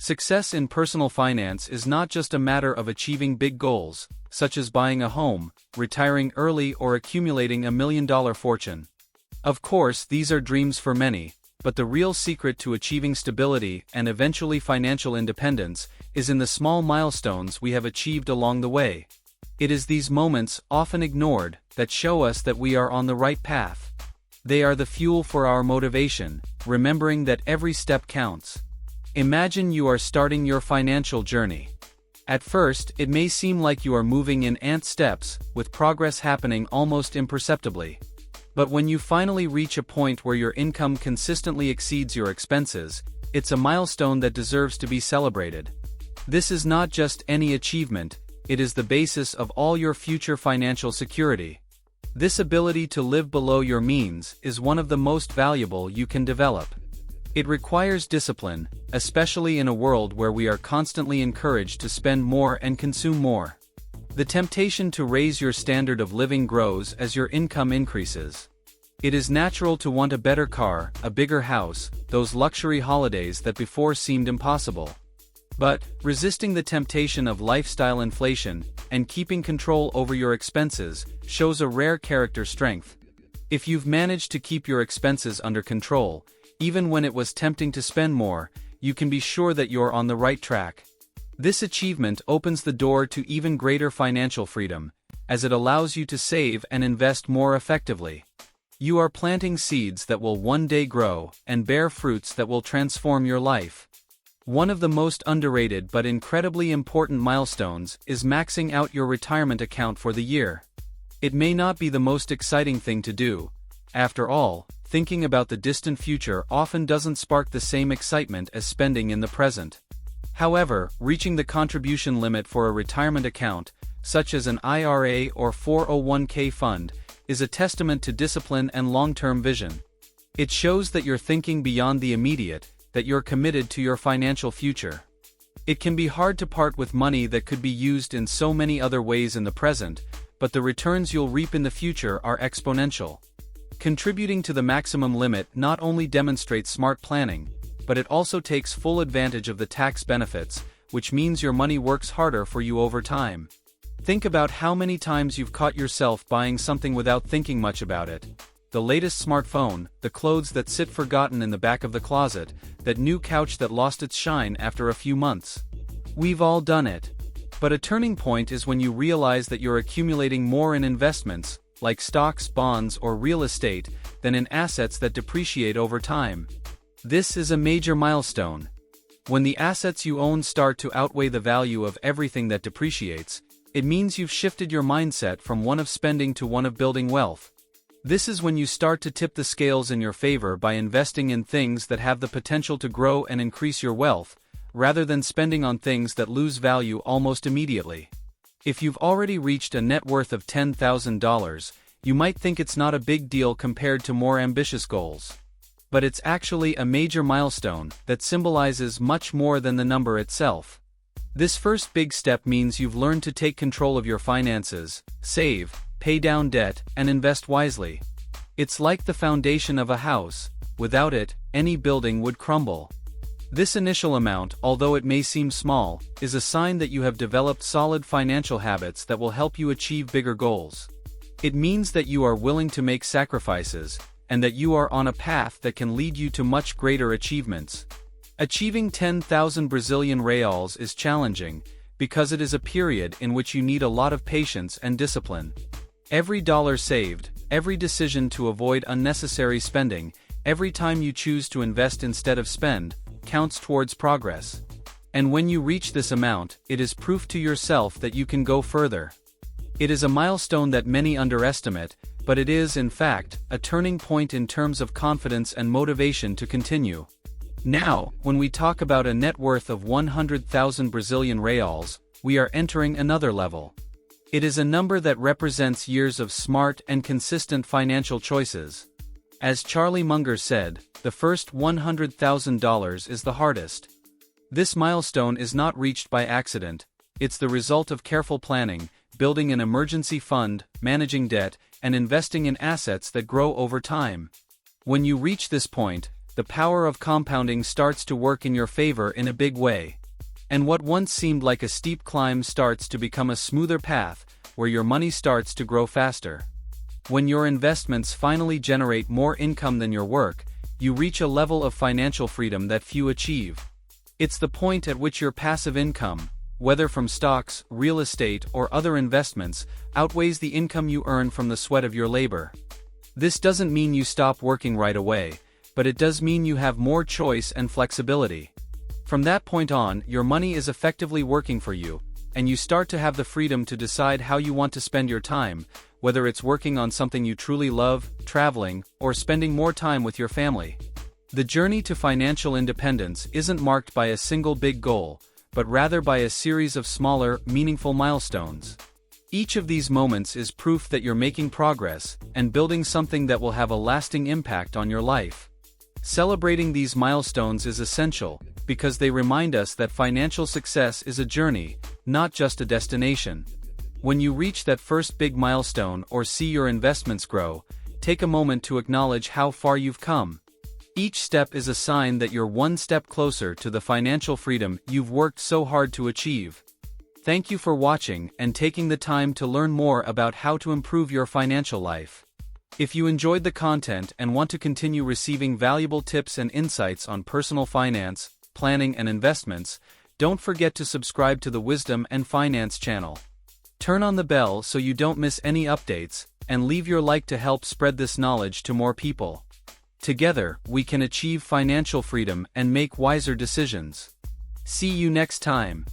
Success in personal finance is not just a matter of achieving big goals, such as buying a home, retiring early, or accumulating $1 million fortune. Of course, these are dreams for many, but the real secret to achieving stability and eventually financial independence is in the small milestones we have achieved along the way. It is these moments, often ignored, that show us that we are on the right path. They are the fuel for our motivation, remembering that every step counts. Imagine you are starting your financial journey. At first, it may seem like you are moving in ant steps, with progress happening almost imperceptibly. But when you finally reach a point where your income consistently exceeds your expenses, it's a milestone that deserves to be celebrated. This is not just any achievement, it is the basis of all your future financial security. This ability to live below your means is one of the most valuable you can develop. It requires discipline, especially in a world where we are constantly encouraged to spend more and consume more. The temptation to raise your standard of living grows as your income increases. It is natural to want a better car, a bigger house, those luxury holidays that before seemed impossible. But, resisting the temptation of lifestyle inflation and keeping control over your expenses shows a rare character strength. If you've managed to keep your expenses under control, even when it was tempting to spend more, you can be sure that you're on the right track. This achievement opens the door to even greater financial freedom, as it allows you to save and invest more effectively. You are planting seeds that will one day grow and bear fruits that will transform your life. One of the most underrated but incredibly important milestones is maxing out your retirement account for the year. It may not be the most exciting thing to do. After all, thinking about the distant future often doesn't spark the same excitement as spending in the present. However, reaching the contribution limit for a retirement account, such as an IRA or 401k fund, is a testament to discipline and long-term vision. It shows that you're thinking beyond the immediate, that you're committed to your financial future. It can be hard to part with money that could be used in so many other ways in the present, but the returns you'll reap in the future are exponential. Contributing to the maximum limit not only demonstrates smart planning, but it also takes full advantage of the tax benefits, which means your money works harder for you over time. Think about how many times you've caught yourself buying something without thinking much about it. The latest smartphone, the clothes that sit forgotten in the back of the closet, that new couch that lost its shine after a few months. We've all done it. But a turning point is when you realize that you're accumulating more in investments, like stocks, bonds, or real estate, than in assets that depreciate over time. This is a major milestone. When the assets you own start to outweigh the value of everything that depreciates, it means you've shifted your mindset from one of spending to one of building wealth. This is when you start to tip the scales in your favor by investing in things that have the potential to grow and increase your wealth, rather than spending on things that lose value almost immediately. If you've already reached a net worth of $10,000, you might think it's not a big deal compared to more ambitious goals. But it's actually a major milestone that symbolizes much more than the number itself. This first big step means you've learned to take control of your finances, save, pay down debt, and invest wisely. It's like the foundation of a house. Without it, any building would crumble. This initial amount, although it may seem small, is a sign that you have developed solid financial habits that will help you achieve bigger goals. It means that you are willing to make sacrifices, and that you are on a path that can lead you to much greater achievements. Achieving 10,000 Brazilian reals is challenging, because it is a period in which you need a lot of patience and discipline. Every dollar saved, every decision to avoid unnecessary spending, every time you choose to invest instead of spend, counts towards progress. And when you reach this amount, it is proof to yourself that you can go further. It is a milestone that many underestimate, but it is, in fact, a turning point in terms of confidence and motivation to continue. Now, when we talk about a net worth of 100,000 Brazilian reals, we are entering another level. It is a number that represents years of smart and consistent financial choices. As Charlie Munger said, the first $100,000 is the hardest. This milestone is not reached by accident, it's the result of careful planning, building an emergency fund, managing debt, and investing in assets that grow over time. When you reach this point, the power of compounding starts to work in your favor in a big way. And what once seemed like a steep climb starts to become a smoother path, where your money starts to grow faster. When your investments finally generate more income than your work, you reach a level of financial freedom that few achieve. It's the point at which your passive income, whether from stocks, real estate, or other investments, outweighs the income you earn from the sweat of your labor. This doesn't mean you stop working right away, but it does mean you have more choice and flexibility. From that point on, your money is effectively working for you, and you start to have the freedom to decide how you want to spend your time, whether it's working on something you truly love, traveling, or spending more time with your family. The journey to financial independence isn't marked by a single big goal, but rather by a series of smaller, meaningful milestones. Each of these moments is proof that you're making progress and building something that will have a lasting impact on your life. Celebrating these milestones is essential, because they remind us that financial success is a journey, not just a destination. When you reach that first big milestone or see your investments grow, take a moment to acknowledge how far you've come. Each step is a sign that you're one step closer to the financial freedom you've worked so hard to achieve. Thank you for watching and taking the time to learn more about how to improve your financial life. If you enjoyed the content and want to continue receiving valuable tips and insights on personal finance, planning, and investments, don't forget to subscribe to the Wisdom and Finance channel. Turn on the bell so you don't miss any updates, and leave your like to help spread this knowledge to more people. Together, we can achieve financial freedom and make wiser decisions. See you next time.